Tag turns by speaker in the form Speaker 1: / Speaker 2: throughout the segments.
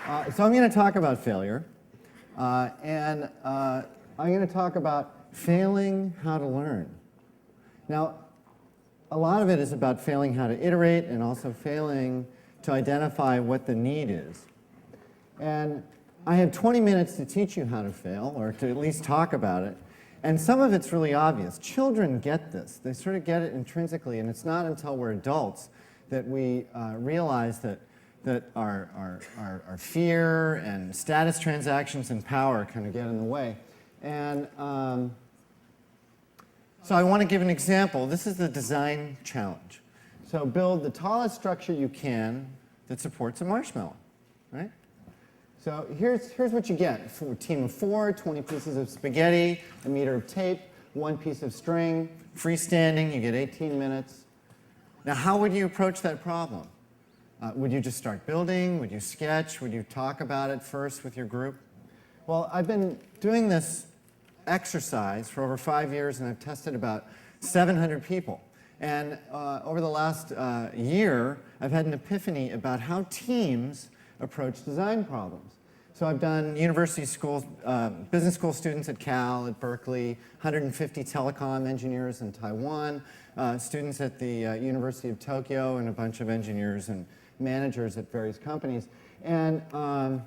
Speaker 1: So I'm going to talk about failure, and I'm going to talk about failing how to learn. Now, a lot of it is about failing how to iterate and also failing to identify what the need is. And I have 20 minutes to teach you how to fail, or to at least talk about it. And some of it's really obvious. Children get this. They sort of get it intrinsically, and it's not until we're adults that we realize that our fear and status transactions and power kind of get in the way. And so I want to give an example. This is the design challenge. So build the tallest structure you can that supports a marshmallow, right? So here's what you get. For a team of 4, 20 pieces of spaghetti, a meter of tape, 1 piece of string, freestanding, you get 18 minutes. Now, how would you approach that problem? Would you just start building? Would you sketch? Would you talk about it first with your group? Well, I've been doing this exercise for over 5 years, and I've tested about 700 people. And over the last year, I've had an epiphany about how teams approach design problems. So I've done university schools, business school students at Cal, at Berkeley, 150 telecom engineers in Taiwan, students at the University of Tokyo, and a bunch of engineers and managers at various companies. And I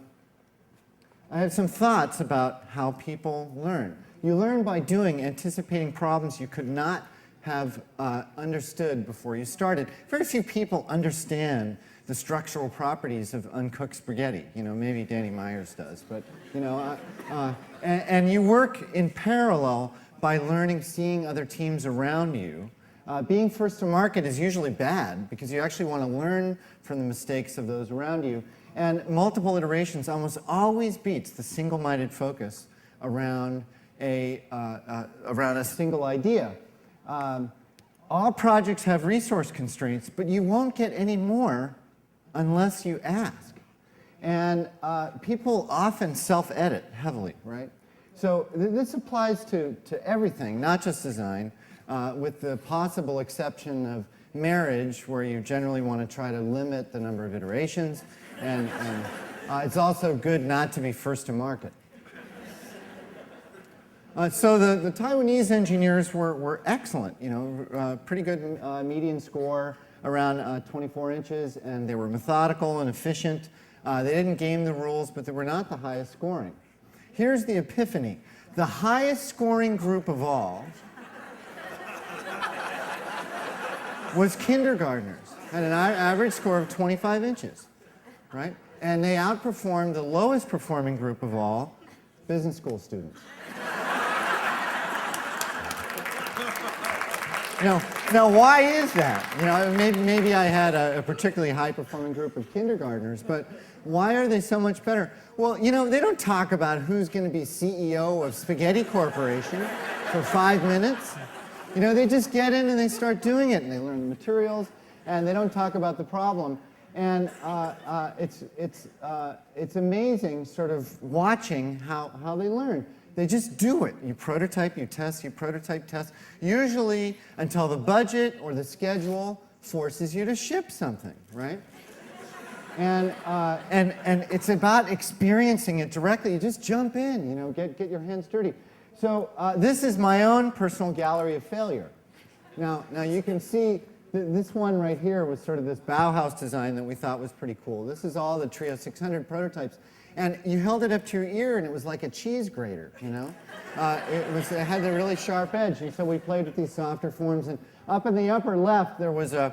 Speaker 1: have some thoughts about how people learn. You learn by doing, anticipating problems you could not have understood before you started. Very few people understand the structural properties of uncooked spaghetti. You know, maybe Danny Myers does, but you know, and you work in parallel by learning, seeing other teams around you. Being first to market is usually bad because you actually want to learn from the mistakes of those around you. And multiple iterations almost always beats the single-minded focus around a single idea. All projects have resource constraints, but you won't get any more unless you ask. And people often self-edit heavily, right? So this applies to everything, not just design, with the possible exception of marriage, where you generally want to try to limit the number of iterations. And it's also good not to be first to market. So the Taiwanese engineers were excellent, you know, pretty good median score, around 24 inches, and they were methodical and efficient. They didn't game the rules, but they were not the highest scoring. Here's the epiphany. The highest scoring group of all was kindergartners, had an average score of 25 inches, right? And they outperformed the lowest performing group of all, business school students. Now, why is that? You know, maybe I had a particularly high-performing group of kindergartners, but why are they so much better? Well, you know, they don't talk about who's going to be CEO of Spaghetti Corporation for 5 minutes. You know, they just get in and they start doing it, and they learn the materials, and they don't talk about the problem. And it's amazing sort of watching how they learn. They just do it. You prototype, you test, you prototype, test, usually until the budget or the schedule forces you to ship something, right? And it's about experiencing it directly. You just jump in, you know, get your hands dirty. So this is my own personal gallery of failure. Now you can see this one right here was sort of this Bauhaus design that we thought was pretty cool. This is all the Trio 600 prototypes. And you held it up to your ear, and it was like a cheese grater, you know? It had a really sharp edge, and so we played with these softer forms. And up in the upper left, there was an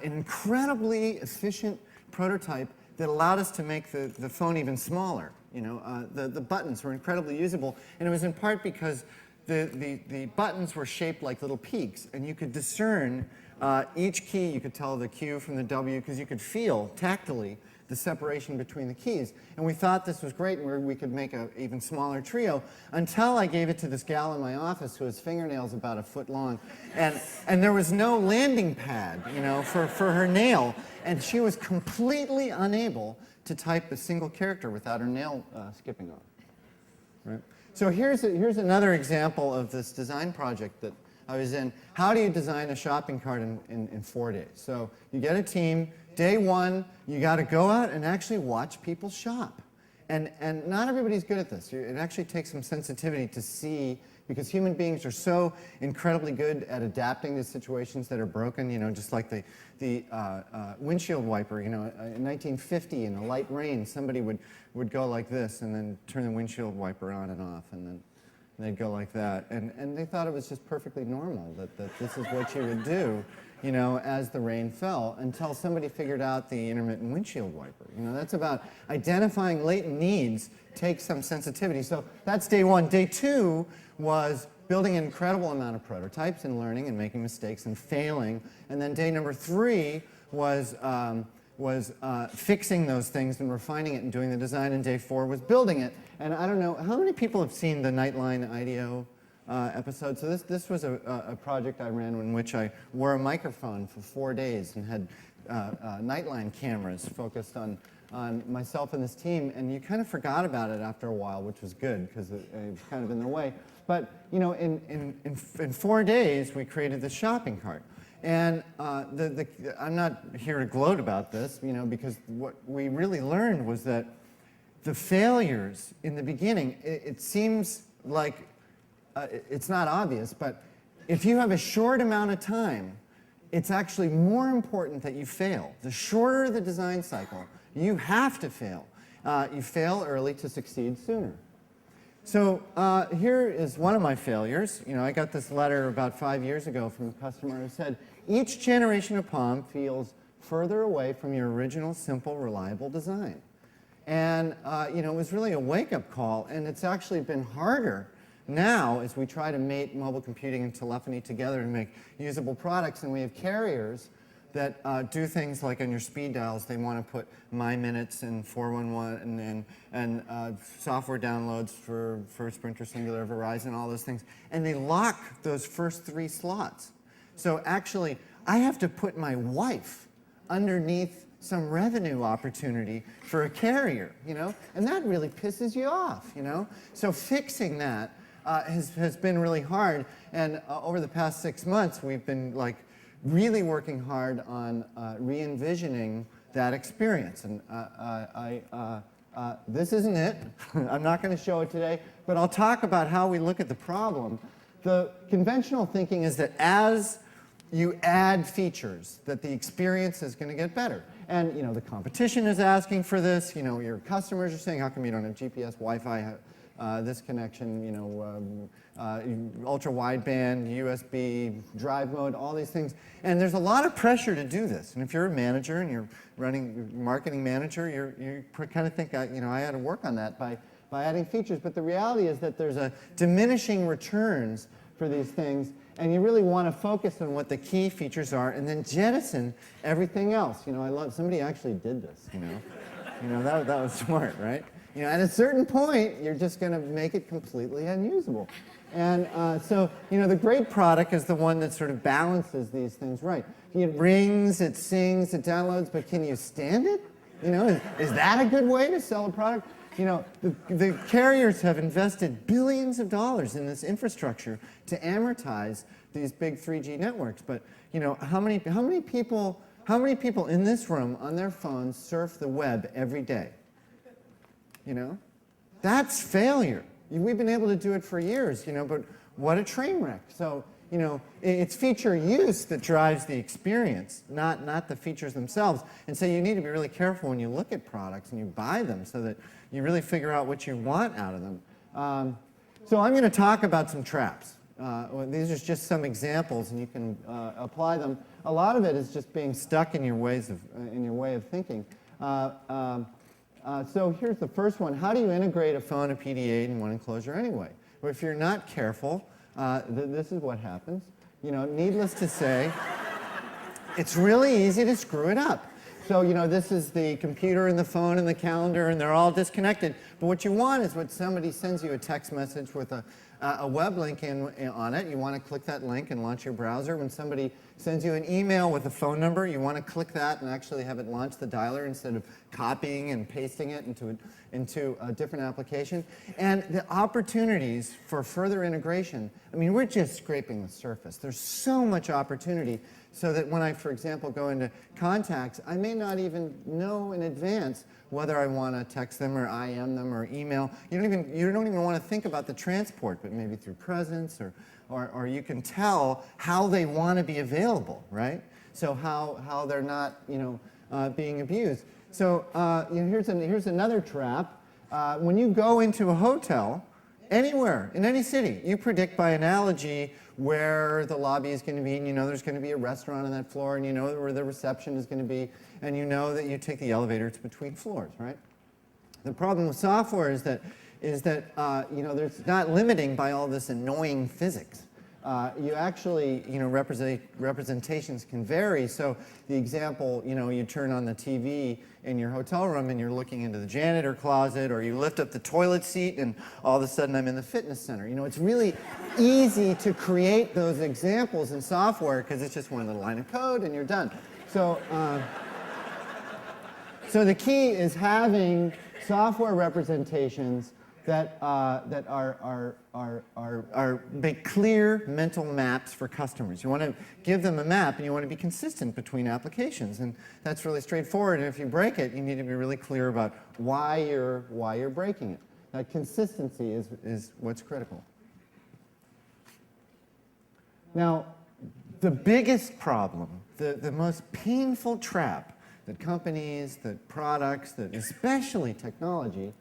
Speaker 1: incredibly efficient prototype that allowed us to make the phone even smaller. You know, the buttons were incredibly usable, and it was in part because the buttons were shaped like little peaks, and you could discern each key. You could tell the Q from the W because you could feel tactily the separation between the keys. And we thought this was great, and we could make an even smaller trio, until I gave it to this gal in my office who has fingernails about 1 foot long. And there was no landing pad, you know, for her nail. And she was completely unable to type a single character without her nail skipping off. Right? So here's another example of this design project that I was in. How do you design a shopping cart in 4 days? So you get a team, day one, you got to go out and actually watch people shop. And not everybody's good at this. It actually takes some sensitivity to see, because human beings are so incredibly good at adapting to situations that are broken, just like the windshield wiper. In 1950, in a light rain, somebody would go like this and then turn the windshield wiper on and off, and then they'd go like that. And they thought it was just perfectly normal, that this is what you would do, as the rain fell, until somebody figured out the intermittent windshield wiper. That's about identifying latent needs, takes some sensitivity. So that's day one. Day two was building an incredible amount of prototypes and learning and making mistakes and failing. And then day number three was fixing those things and refining it and doing the design. And day four was building it. And I don't know, how many people have seen the Nightline IDEO episode? So this was a project I ran in which I wore a microphone for 4 days and had Nightline cameras focused on myself and this team, and you kind of forgot about it after a while, which was good because it was kind of in the way. But in 4 days, we created the shopping cart. And I'm not here to gloat about this, because what we really learned was that the failures in the beginning, it seems like it's not obvious, but if you have a short amount of time, it's actually more important that you fail. The shorter the design cycle, you have to fail. You fail early to succeed sooner. So here is one of my failures. I got this letter about 5 years ago from a customer who said, each generation of Palm feels further away from your original, simple, reliable design. And it was really a wake-up call, and it's actually been harder now as we try to mate mobile computing and telephony together to make usable products. And we have carriers that do things like on your speed dials, they want to put My Minutes and 411 and software downloads for Sprint or Singular, Verizon, all those things. And they lock those first 3 slots. So actually, I have to put my wife underneath some revenue opportunity for a carrier, and that really pisses you off, So fixing that has been really hard, and over the past 6 months, we've been really working hard on re-envisioning that experience. And this isn't it. I'm not going to show it today, but I'll talk about how we look at the problem. The conventional thinking is that as you add features, that the experience is going to get better. And the competition is asking for this. Your customers are saying, how come you don't have GPS, Wi-Fi, this connection, ultra wideband, USB, drive mode, all these things. And there's a lot of pressure to do this. And if you're a manager and you're running marketing manager, you kind of think, I had to work on that by adding features. But the reality is that there's a diminishing returns for these things. And you really want to focus on what the key features are and then jettison everything else. I love, somebody actually did this, that was smart, right? At a certain point, you're just going to make it completely unusable. And so, the great product is the one that sort of balances these things right. It rings, it sings, it downloads, but can you stand it? Is that a good way to sell a product? The carriers have invested billions of dollars in this infrastructure to amortize these big 3G networks. But how many people in this room on their phones surf the web every day? That's failure. We've been able to do it for years, but what a train wreck. So, it's feature use that drives the experience, not the features themselves. And so you need to be really careful when you look at products and you buy them so that you really figure out what you want out of them. So I'm going to talk about some traps. These are just some examples, and you can apply them. A lot of it is just being stuck in your way of thinking. So here's the first one. How do you integrate a phone, a PDA, in one enclosure anyway? Well, if you're not careful, this is what happens. Needless to say, it's really easy to screw it up. So, this is the computer and the phone and the calendar, and they're all disconnected. But what you want is when somebody sends you a text message with a a web link on it. You want to click that link and launch your browser. When somebody sends you an email with a phone number, you want to click that and actually have it launch the dialer instead of copying and pasting it into a different application. And the opportunities for further integration, I mean, we're just scraping the surface. There's so much opportunity so that when I, for example, go into contacts, I may not even know in advance whether I want to text them or IM them or email. You don't even want to think about the transport, but maybe through presence or you can tell how they want to be available, right? So how they're not, being abused. So here's another trap. When you go into a hotel, anywhere, in any city, you predict by analogy where the lobby is going to be, and you know there's going to be a restaurant on that floor, and you know where the reception is going to be, and you know that you take the elevator, it's between floors, right? The problem with software is that there's not limiting by all this annoying physics. You actually, representations can vary. So the example, you turn on the TV in your hotel room and you're looking into the janitor closet, or you lift up the toilet seat and all of a sudden I'm in the fitness center. It's really easy to create those examples in software because it's just one little line of code and you're done. So, so the key is having software representations that make clear mental maps for customers. You want to give them a map and you want to be consistent between applications, and that's really straightforward. And if you break it, you need to be really clear about why you're breaking it. That consistency is what's critical. Now, the biggest problem, the most painful trap that companies, that products, that especially technology,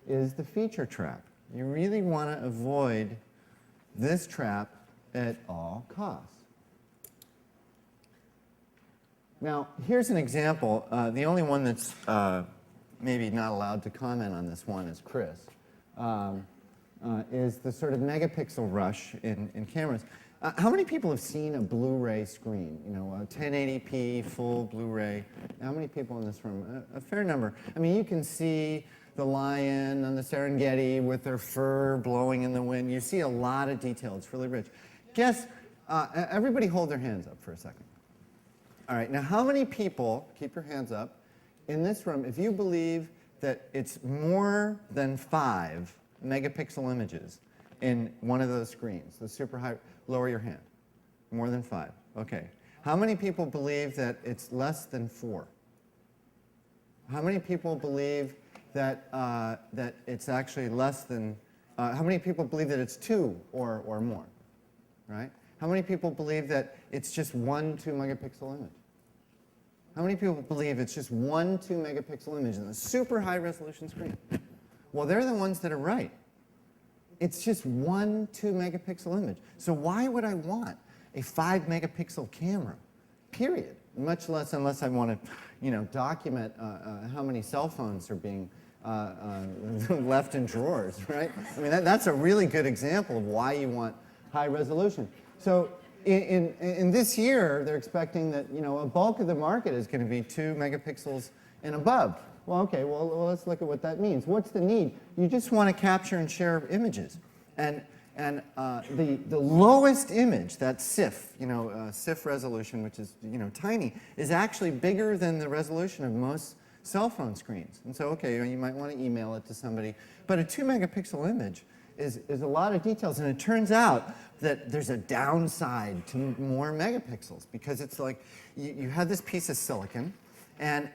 Speaker 1: is the feature trap. You really want to avoid this trap at all costs. Now, here's an example. The only one that's maybe not allowed to comment on this one is Chris, is the sort of megapixel rush in cameras. How many people have seen a Blu-ray screen? A 1080p full Blu-ray. How many people in this room? A fair number. I mean, you can see the lion on the Serengeti with their fur blowing in the wind. You see a lot of detail. It's really rich. Guess, everybody hold their hands up for a second. All right, now how many people, keep your hands up, in this room, if you believe that it's more than 5 megapixel images in one of those screens, the super high, lower your hand. More than 5, okay. How many people believe that it's less than 4? How many people believe that it's actually less than, how many people believe that it's 2 or more, right? How many people believe that it's just 1 2 megapixel image? How many people believe it's just 1 2 megapixel image in a super high resolution screen? Well, they're the ones that are right. It's just 1 2 megapixel image. So why would I want a 5 megapixel camera, period? Much less unless I want to, document how many cell phones are being left in drawers, right? I mean, that's a really good example of why you want high resolution. So in this year, they're expecting that, a bulk of the market is going to be 2 megapixels and above. Well, okay, well, let's look at what that means. What's the need? You just want to capture and share images. And the lowest image, that CIF, CIF resolution, which is, tiny, is actually bigger than the resolution of most cell phone screens. And so, okay, you might want to email it to somebody. But a 2 megapixel image is a lot of details. And it turns out that there's a downside to more megapixels, because it's like you have this piece of silicon, and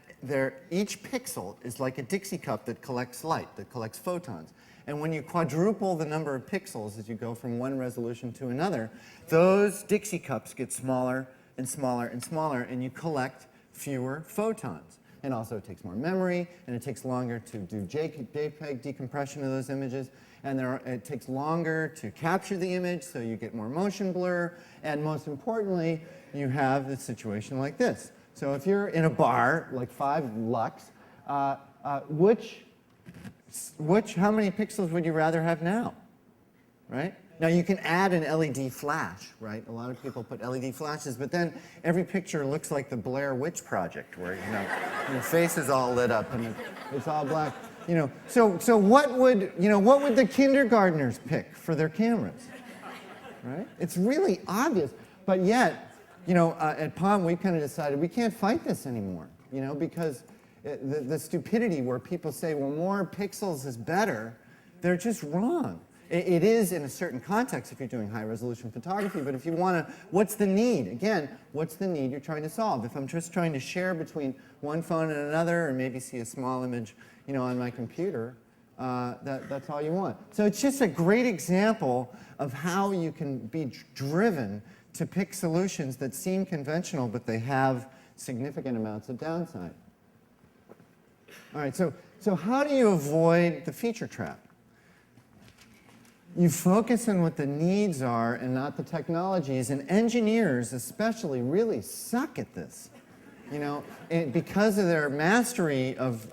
Speaker 1: each pixel is like a Dixie cup that collects light, that collects photons. And when you quadruple the number of pixels as you go from one resolution to another, those Dixie cups get smaller and smaller and smaller, and you collect fewer photons. And also it takes more memory, and it takes longer to do JPEG decompression of those images, and it takes longer to capture the image, so you get more motion blur, and most importantly, you have a situation like this. So if you're in a bar, like 5 lux, how many pixels would you rather have now, right? Now you can add an LED flash, right? A lot of people put LED flashes, but then every picture looks like the Blair Witch Project, where your face is all lit up and it's all black. So what would the kindergartners pick for their cameras? Right? It's really obvious, but yet, at Palm we kind of decided we can't fight this anymore, because the stupidity where people say, well, more pixels is better, they're just wrong. It is in a certain context if you're doing high-resolution photography, but if you want to, what's the need? Again, what's the need you're trying to solve? If I'm just trying to share between one phone and another, or maybe see a small image, on my computer, that's all you want. So it's just a great example of how you can be driven to pick solutions that seem conventional, but they have significant amounts of downside. All right, so how do you avoid the feature trap? You focus on what the needs are and not the technologies, and engineers especially really suck at this, because of their mastery of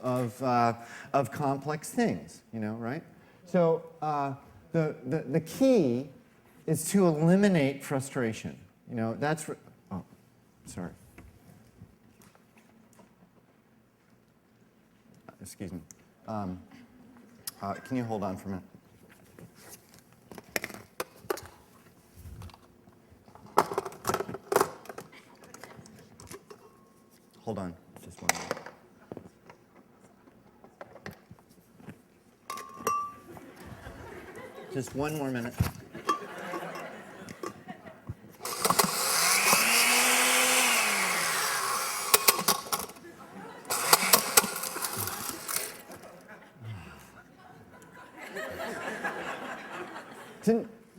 Speaker 1: complex things, right? So the key is to eliminate frustration. Oh, sorry. Excuse me. Can you hold on for a minute? Hold on, just one minute. Just one more minute.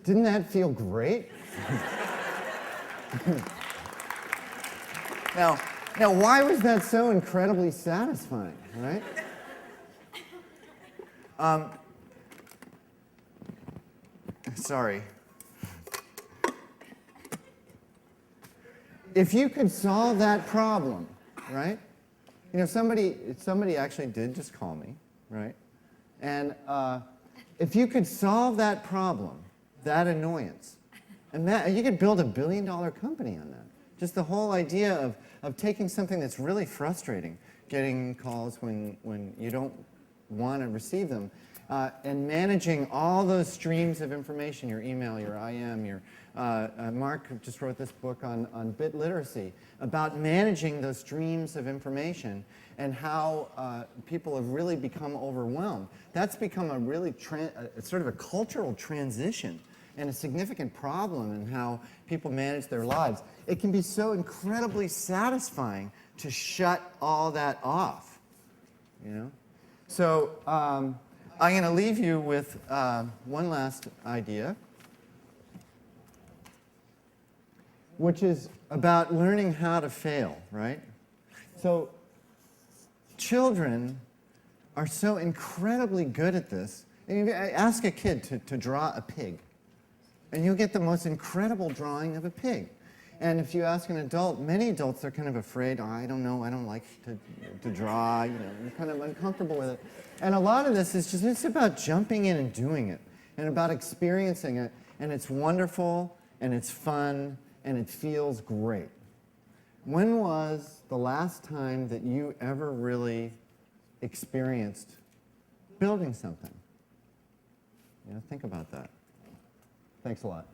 Speaker 1: Didn't that feel great? Now, why was that so incredibly satisfying, right? Sorry. If you could solve that problem, right? Somebody actually did just call me, right? And if you could solve that problem, that annoyance, and you could build $1 billion company on that. Just the whole idea of taking something that's really frustrating, getting calls when you don't want to receive them, and managing all those streams of information, your email, your IM, Mark just wrote this book on bit literacy, about managing those streams of information and how people have really become overwhelmed. That's become a really sort of a cultural transition and a significant problem in how people manage their lives. It can be so incredibly satisfying to shut all that off, So I'm going to leave you with one last idea, which is about learning how to fail, right? So children are so incredibly good at this. Ask a kid to draw a pig, and you'll get the most incredible drawing of a pig. And if you ask an adult, many adults are kind of afraid, I don't know, I don't like to draw, I'm kind of uncomfortable with it. And a lot of this is it's about jumping in and doing it, and about experiencing it, and it's wonderful, and it's fun, and it feels great. When was the last time that you ever really experienced building something? Think about that. Thanks a lot.